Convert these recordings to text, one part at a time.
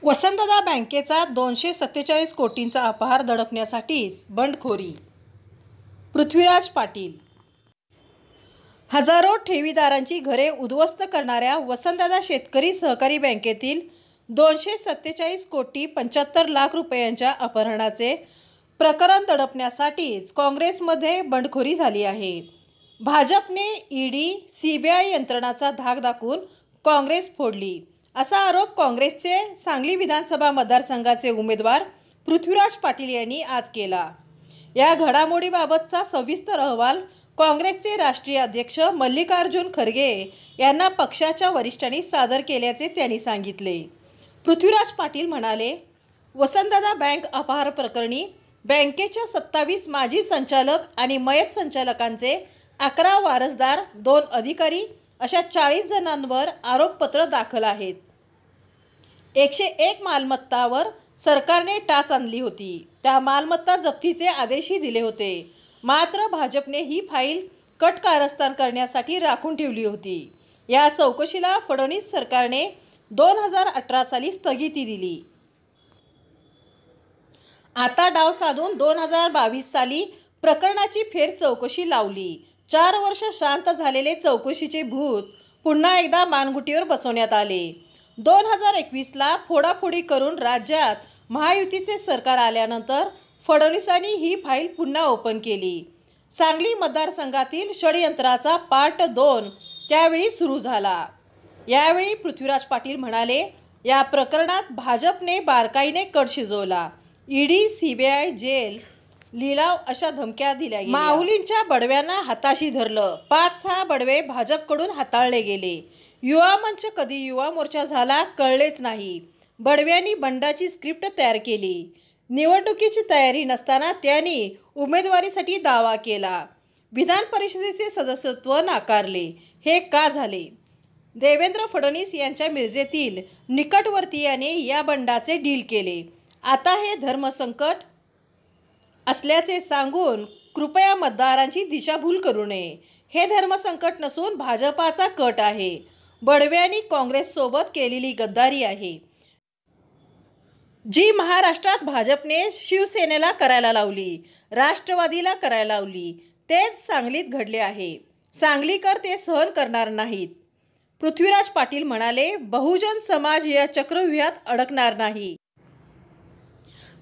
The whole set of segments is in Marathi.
वसंतदादा बँकेचा 247 कोटींचा अपहार दडपण्यासाठीच बंडखोरी. पृथ्वीराज पाटील. हजारो ठेवीदारांची घरे उद्ध्वस्त करणाऱ्या वसंतदादा शेतकरी सहकारी बँकेतील 247 कोटी 75 लाख रुपयांच्या अपहरणाचे प्रकरण दडपण्यासाठीच काँग्रेसमध्ये बंडखोरी झाली आहे. भाजपने ईडी, सीबीआय यंत्रणांचा धाक दाखवून काँग्रेस फोडली, असा आरोप काँग्रेसचे सांगली विधानसभा मतदारसंघाचे उमेदवार पृथ्वीराज पाटील यांनी आज केला. या घडामोडीबाबतचा सविस्तर अहवाल काँग्रेसचे राष्ट्रीय अध्यक्ष मल्लिकार्जुन खरगे यांना पक्षाच्या वरिष्ठांनी सादर केल्याचे त्यांनी सांगितले. पृथ्वीराज पाटील म्हणाले, वसंतदादा बँक अपहार प्रकरणी बँकेच्या 27 माजी संचालक आणि मयत संचालकांचे 11 वारसदार, 2 अधिकारी अशा 40 जणांवर आरोपपत्र दाखल आहेत. 101 मालमत्तावर सरकारने टाच आणली होती. त्या मालमत्ता जप्तीचे आदेशही दिले होते. मात्र भाजपने ही फाईल कट कारस्थान करण्यासाठी राखून ठेवली होती. या चौकशीला फडणवीस सरकारने 2018 साली स्थगिती दिली. आता डाव साधून 2022 साली प्रकरणाची फेर चौकशी लावली. 4 वर्ष शांत झालेले चौकशीचे भूत पुन्हा एकदा मानगुटीवर बसवण्यात आले. 2021ला फोडाफोडी करून राज्यात महायुतीचे सरकार आल्यानंतर फडणवीसांनी ही फाईल पुन्हा ओपन केली. सांगली मतदारसंघातील षडयंत्राचा पार्ट 2 त्यावेळी सुरू झाला. यावेळी पृथ्वीराज पाटील म्हणाले, या प्रकरणात भाजपने बारकाईने कट शिजवला. ईडी, सीबीआय, जेल, लिलाव अशा धमक्या दिल्या गेल्या. माऊलींच्या बडव्यांना हाताशी धरलं. 5-6 बडवे भाजपकडून हाताळले गेले. युवा मंच कधी युवा मोर्चा झाला कळलेच नाही. बडव्यांनी बंडाची स्क्रिप्ट तयार केली. निवडणुकीची तयारी नसताना त्यांनी उमेदवारीसाठी दावा केला. विधान परिषदेचे सदस्यत्व नाकारले. हे का झाले? देवेंद्र फडणवीस यांच्या मिरजेतील निकटवर्तीयाने या बंडाचे डील केले. आता हे धर्मसंकट असल्याचे सांगून कृपया मतदारांची दिशाभूल करू नये. हे धर्मसंकट नसून भाजपाचा कट आहे. बडव्यांनी काँग्रेससोबत केलेली गद्दारी आहे, जी महाराष्ट्रात भाजपने शिवसेनेला करायला लावली, राष्ट्रवादीला करायला लावली, तेच सांगलीत घडले आहे. सांगलीकर ते सहन करणार नाहीत. पृथ्वीराज पाटील म्हणाले, बहुजन समाज या चक्रव्यूहात अडकणार नाही.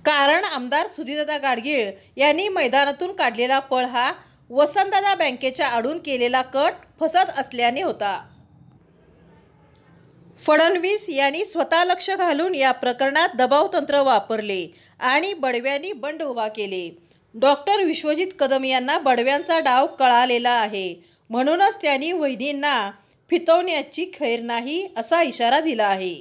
कारण आमदार सुधीरदादा गाडगीळ यांनी मैदानातून काढलेला पळ हा वसंतदादा बँकेच्या आडून केलेला कट फसत असल्याने होता. फडणवीस यांनी स्वतः लक्ष घालून या प्रकरणात दबावतंत्र वापरले आणि बडव्यांनी बंड उभा केले. डॉक्टर विश्वजित कदम यांना बडव्यांचा डाव कळालेला आहे. म्हणूनच त्यांनी वहिनींना फितवण्याची खैर नाही असा इशारा दिला आहे.